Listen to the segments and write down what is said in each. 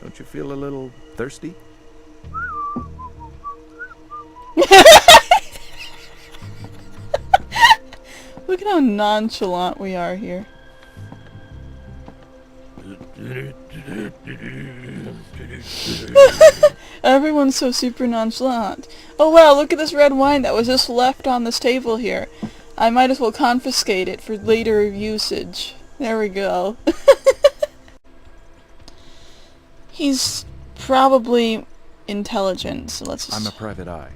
Don't you feel a little thirsty? Look at how nonchalant we are here. Everyone's so super nonchalant. Oh wow, look at this red wine that was just left on this table here. I might as well confiscate it for later usage. There we go. He's probably intelligent, so let's just... I'm a private eye.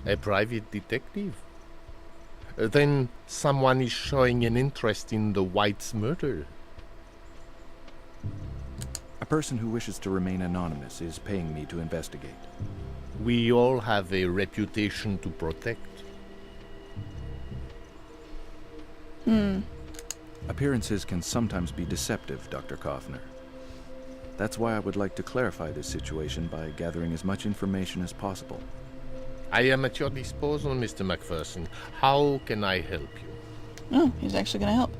A private detective? Then someone is showing an interest in the White's murder. A person who wishes to remain anonymous is paying me to investigate. We all have a reputation to protect. Appearances can sometimes be deceptive, Dr. Kaufner. That's why I would like to clarify this situation by gathering as much information as possible. I am at your disposal, Mr. MacPherson. How can I help you? Oh, he's actually gonna help.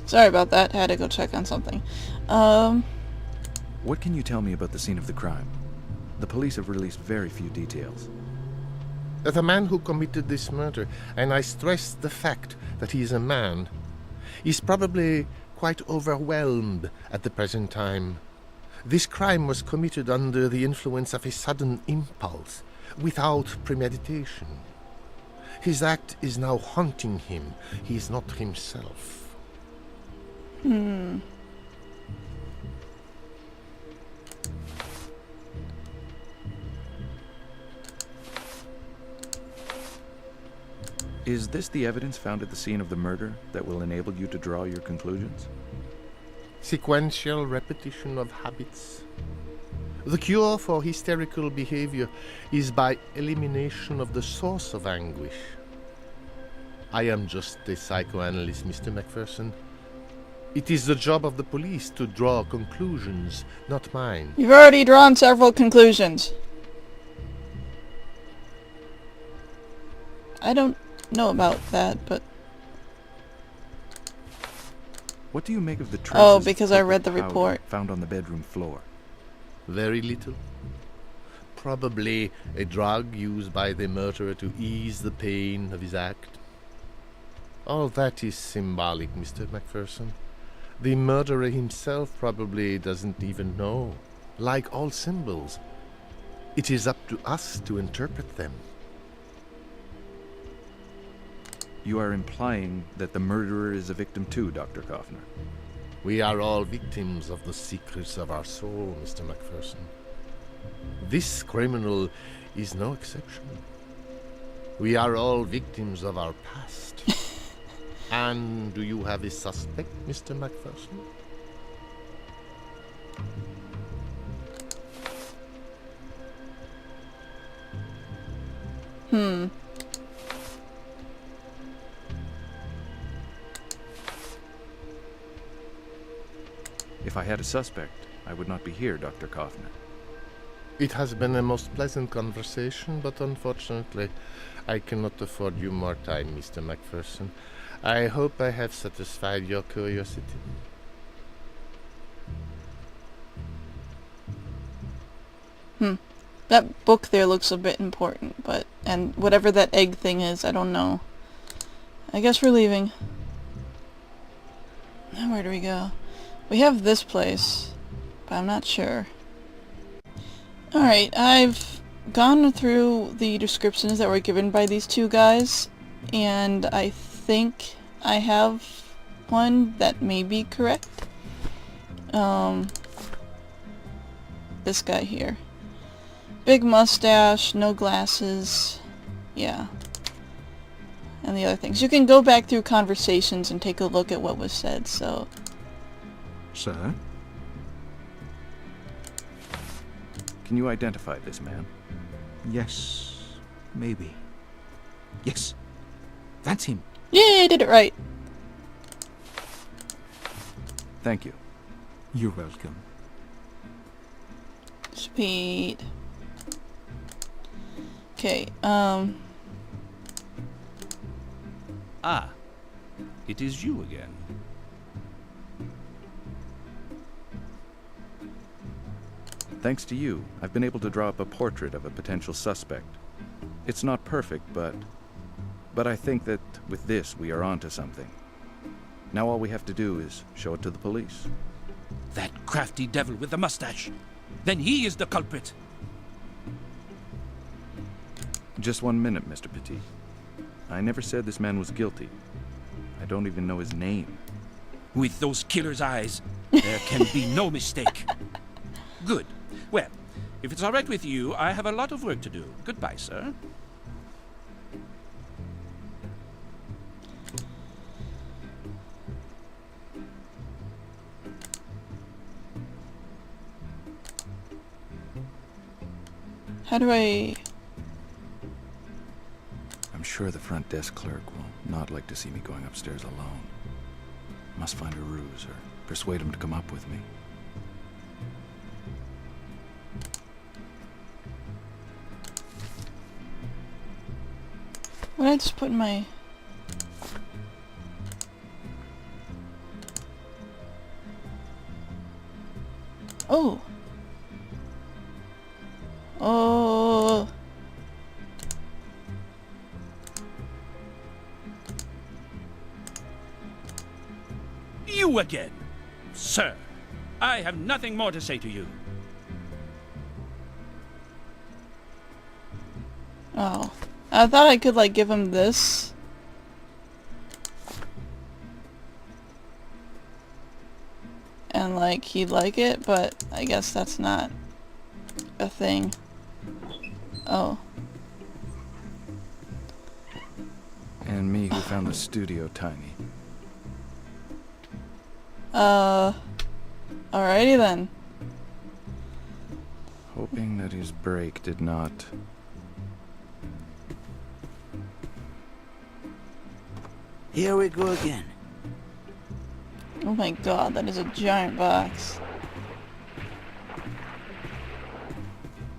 Sorry about that, had to go check on something. What can you tell me about the scene of the crime? The police have released very few details. The man who committed this murder, and I stress the fact that he is a man, is probably quite overwhelmed at the present time. This crime was committed under the influence of a sudden impulse, without premeditation. His act is now haunting him. He is not himself. Is this the evidence found at the scene of the murder that will enable you to draw your conclusions? Sequential repetition of habits. The cure for hysterical behavior is by elimination of the source of anguish. I am just a psychoanalyst, Mr. MacPherson. It is the job of the police to draw conclusions, not mine. You've already drawn several conclusions. I don't know about that, but... What do you make of the traces Oh, because of I read the powder report. found on the bedroom floor? Very little. Probably a drug used by the murderer to ease the pain of his act. All that is symbolic, Mr. MacPherson. The murderer himself probably doesn't even know. Like all symbols, it is up to us to interpret them. You are implying that the murderer is a victim too, Dr. Kaufner. We are all victims of the secrets of our soul, Mr. MacPherson. This criminal is no exception. We are all victims of our past. And do you have a suspect, Mr. MacPherson? If I had a suspect, I would not be here, Dr. Kaufner. It has been a most pleasant conversation, but unfortunately, I cannot afford you more time, Mr. MacPherson. I hope I have satisfied your curiosity. That book there looks a bit important, but... And whatever that egg thing is, I don't know. I guess we're leaving. Now where do we go? We have this place, but I'm not sure. Alright, I've gone through the descriptions that were given by these two guys, and I think I have one that may be correct. This guy here. Big mustache, no glasses, yeah. And the other things. You can go back through conversations and take a look at what was said, so... Sir? Can you identify this man? Yes, maybe. Yes, that's him. Yay, I did it right! Thank you. You're welcome. Sweet. Okay, Ah, it is you again. Thanks to you, I've been able to draw up a portrait of a potential suspect. It's not perfect, but I think that with this, we are onto something. Now all we have to do is show it to the police. That crafty devil with the mustache. Then he is the culprit. Just 1 minute, Mr. Petit. I never said this man was guilty. I don't even know his name. With those killer's eyes, there can be no mistake. Good. Well, if it's all right with you, I have a lot of work to do. Goodbye, sir. How do I... I'm sure the front desk clerk will not like to see me going upstairs alone. Must find a ruse or persuade him to come up with me. What did I just put in my... Oh! Oh! You again! Sir, I have nothing more to say to you. Oh. I thought I could, like, give him this. And, like, he'd like it, but I guess that's not a thing. Oh. And me who found the studio tiny. Alrighty then. Hoping that his break did not... Here we go again. Oh my god, that is a giant box.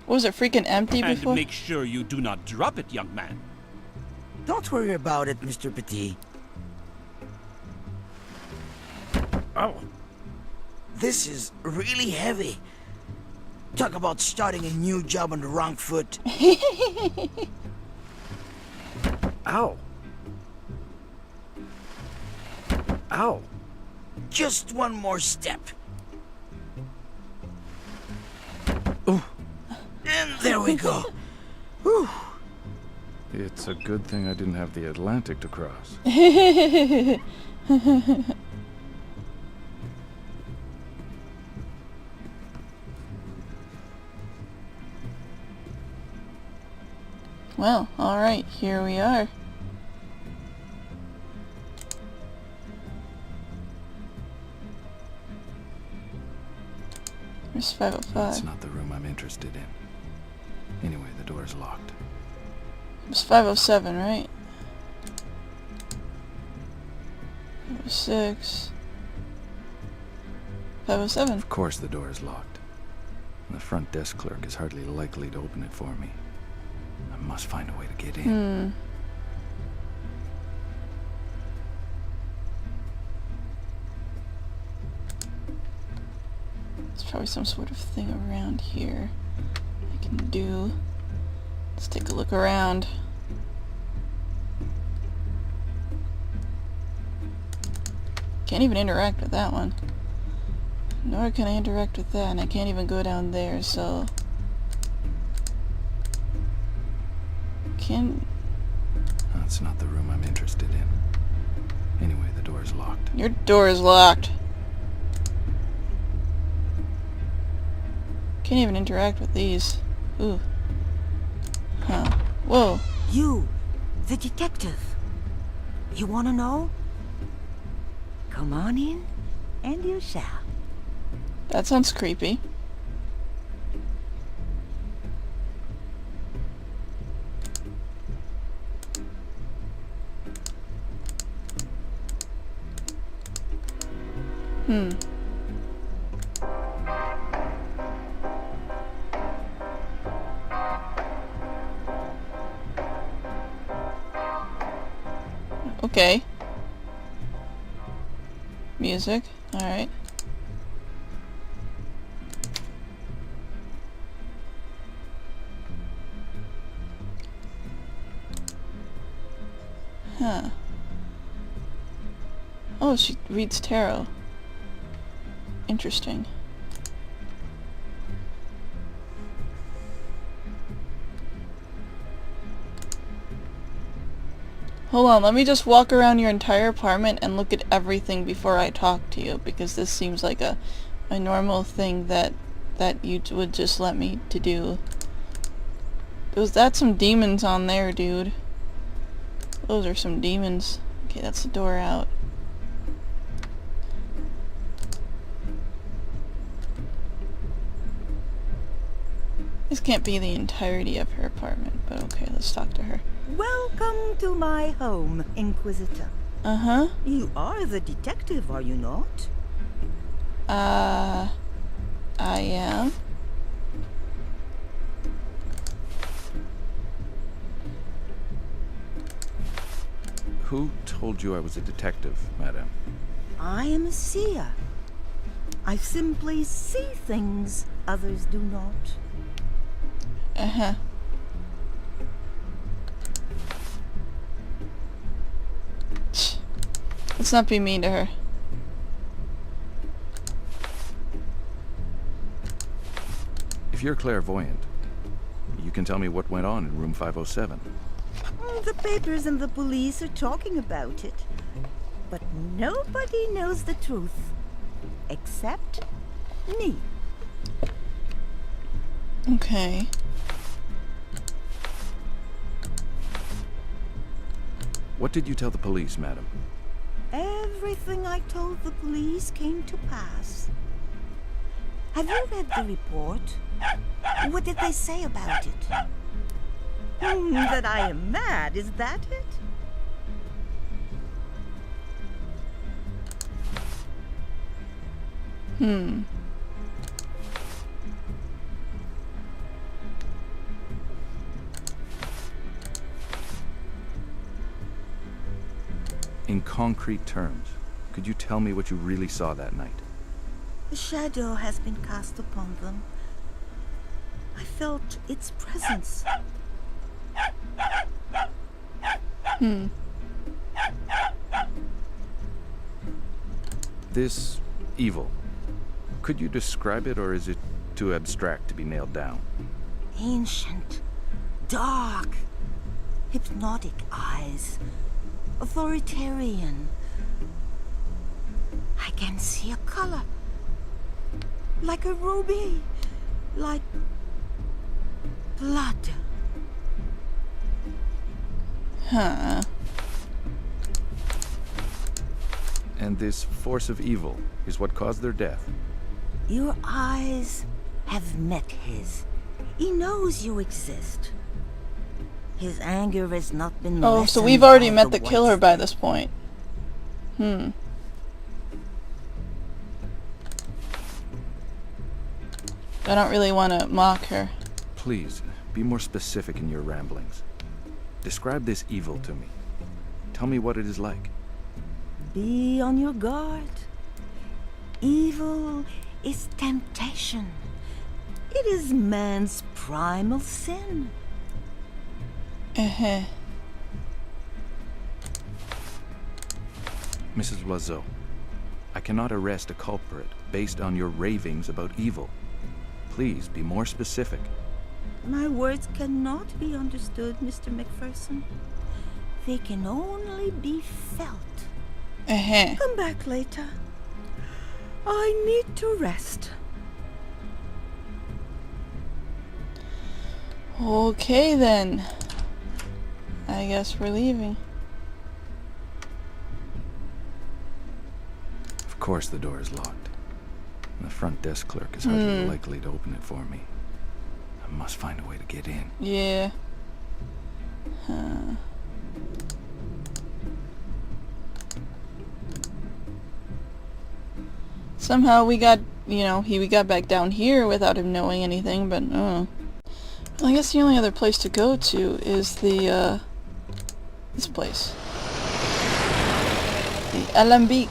Was it freaking empty And before? make sure you do not drop it, young man. Don't worry about it, Mr. Petit. Oh, This is really heavy. Talk about starting a new job on the wrong foot. Ow! Ow! Just one more step. Ooh. And there we go. Whew. It's a good thing I didn't have the Atlantic to cross. Well, alright, here we are. There's 505. That's not the room I'm interested in. Anyway, the door is locked. It's 507, right? 506. 507. Of course the door is locked. The front desk clerk is hardly likely to open it for me. I must find a way to get in. There's probably some sort of thing around here I can do. Let's take a look around. Can't even interact with that one. Nor can I interact with that, and I can't even go down there, so... That's not the room I'm interested in. Anyway, the door is locked. Your door is locked. Can't even interact with these. Ooh. Huh. Whoa. You, the detective. You want to know? Come on in, and you shall. That sounds creepy. Okay. Music. Alright. Huh. Oh, she reads tarot. Interesting. Hold on, let me just walk around your entire apartment and look at everything before I talk to you, because this seems like a normal thing that you would just let me to do. That's some demons on there, dude. Those are some demons. Okay, that's the door out. This can't be the entirety of her apartment, but okay, let's talk to her. Welcome to my home, Inquisitor. Uh-huh. You are the detective, are you not? I am. Who told you I was a detective, madame? I am a seer. I simply see things others do not. Uh-huh. Let's not be mean to her. If you're clairvoyant, you can tell me what went on in room 507. The papers and the police are talking about it. But nobody knows the truth. Except me. Okay. What did you tell the police, madam? Everything I told the police came to pass. Have you read the report? What did they say about it? That I am mad, is that it? In concrete terms, could you tell me what you really saw that night? A shadow has been cast upon them. I felt its presence. This evil, could you describe it, or is it too abstract to be nailed down? Ancient, dark, hypnotic eyes, authoritarian. I can see a color, like a ruby, like blood. Huh. And this force of evil is what caused their death? Your eyes have met his. He knows you exist. His anger has not been Oh, so lessened we've already by met the white killer by snake. this point. I don't really want to mock her. Please, be more specific in your ramblings. Describe this evil to me. Tell me what it is like. Be on your guard. Evil is temptation. It is man's primal sin. Uh-huh. Mrs. Loiseau, I cannot arrest a culprit based on your ravings about evil. Please be more specific. My words cannot be understood, Mr. McPherson. They can only be felt. Uh-huh. Come back later. I need to rest. Okay then. I guess we're leaving. Of course the door is locked. The front desk clerk is hardly Hmm. likely to open it for me. I must find a way to get in. Yeah. Huh. Somehow we got, we got back down here without him knowing anything, but, well, I guess the only other place to go to is the, this place. The Alembic.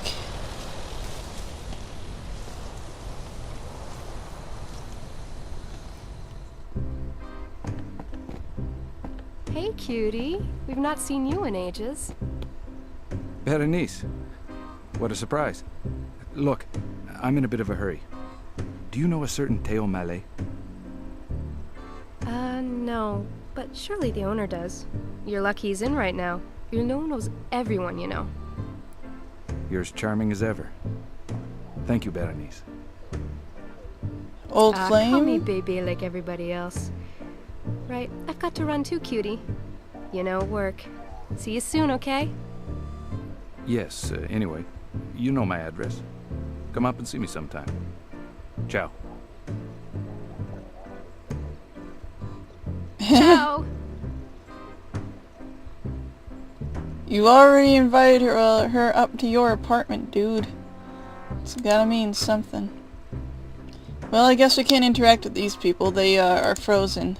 Hey, cutie. We've not seen you in ages. Berenice, what a surprise. Look, I'm in a bit of a hurry. Do you know a certain Théo Mallet? No. But surely the owner does. You're lucky he's in right now. Your owner knows everyone, you know. You're as charming as ever. Thank you, Berenice. Old Call flame? me baby like everybody else. Right, I've got to run too, cutie. You know, work. See you soon, okay? Yes, anyway, you know my address. Come up and see me sometime. Ciao. Ciao! You already invited her up to your apartment, dude. It's gotta mean something. Well, I guess we can't interact with these people. They are frozen.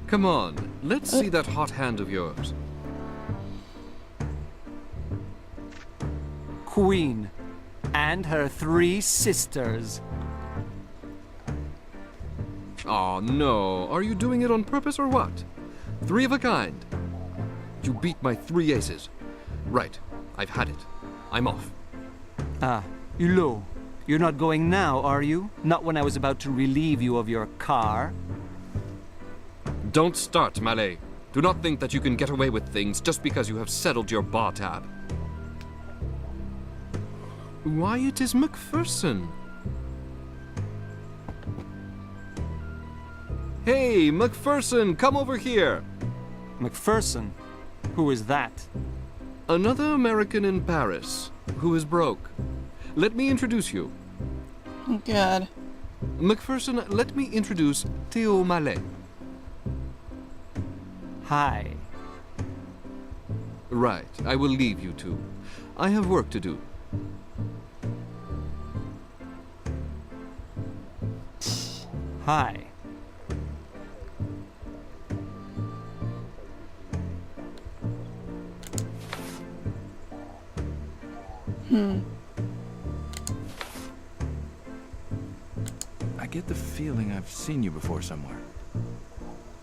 Come on, let's see that hot hand of yours. Queen and her 3 sisters. Oh no, are you doing it on purpose or what? 3 of a kind. You beat my 3 aces. Right, I've had it. I'm off. Ah, Hulot. You're not going now, are you? Not when I was about to relieve you of your car? Don't start, Mallet. Do not think that you can get away with things just because you have settled your bar tab. Why, it is Macpherson. Hey, Macpherson, come over here. Macpherson? Who is that? Another American in Paris who is broke. Let me introduce you. Oh, God. Macpherson, let me introduce Théo Mallet. Hi. Right, I will leave you two. I have work to do. Hi. I get the feeling I've seen you before somewhere.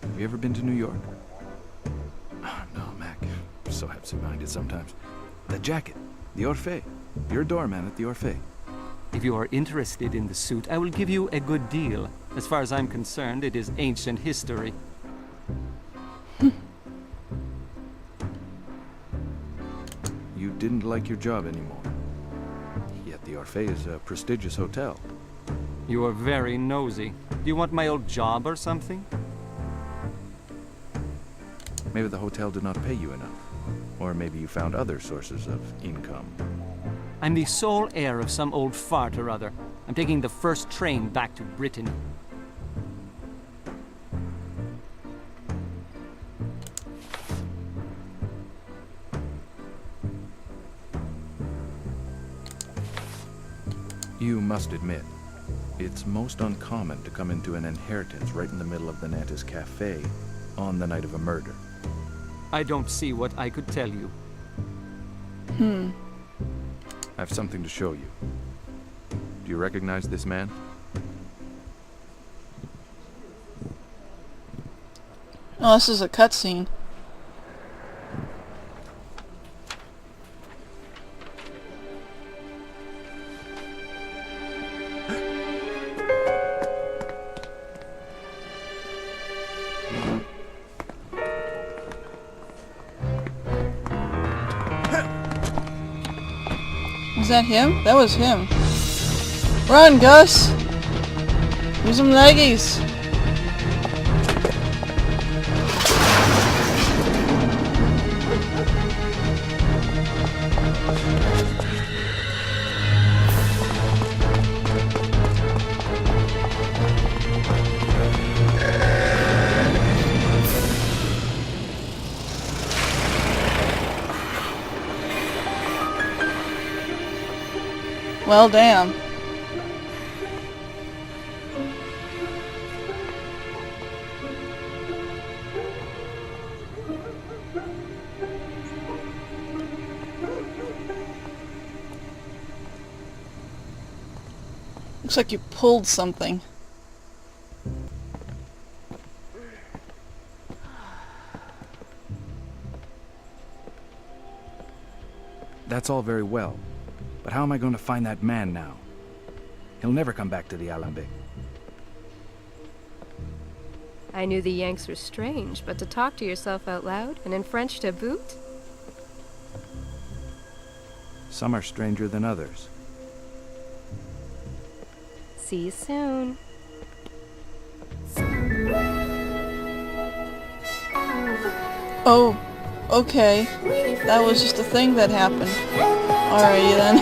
Have you ever been to New York? Oh, no, Mac. I'm so absent-minded sometimes. The jacket. The Orphée. You're a doorman at the Orphée. If you are interested in the suit, I will give you a good deal. As far as I'm concerned, it is ancient history. You didn't like your job anymore. Yet the Orphée is a prestigious hotel. You are very nosy. Do you want my old job or something? Maybe the hotel did not pay you enough. Or maybe you found other sources of income. I'm the sole heir of some old fart or other. I'm taking the first train back to Britain. You must admit, it's most uncommon to come into an inheritance right in the middle of the Nantes Cafe on the night of a murder. I don't see what I could tell you. I have something to show you. Do you recognize this man? Oh, this is a cutscene. Was that him? That was him. Run, Gus! Use some leggies! Well, damn. Looks like you pulled something. That's all very well. But how am I going to find that man now? He'll never come back to the Alembic. I knew the Yanks were strange, but to talk to yourself out loud, and in French to boot? Some are stranger than others. See you soon. Oh, okay. That was just a thing that happened. Alrighty then.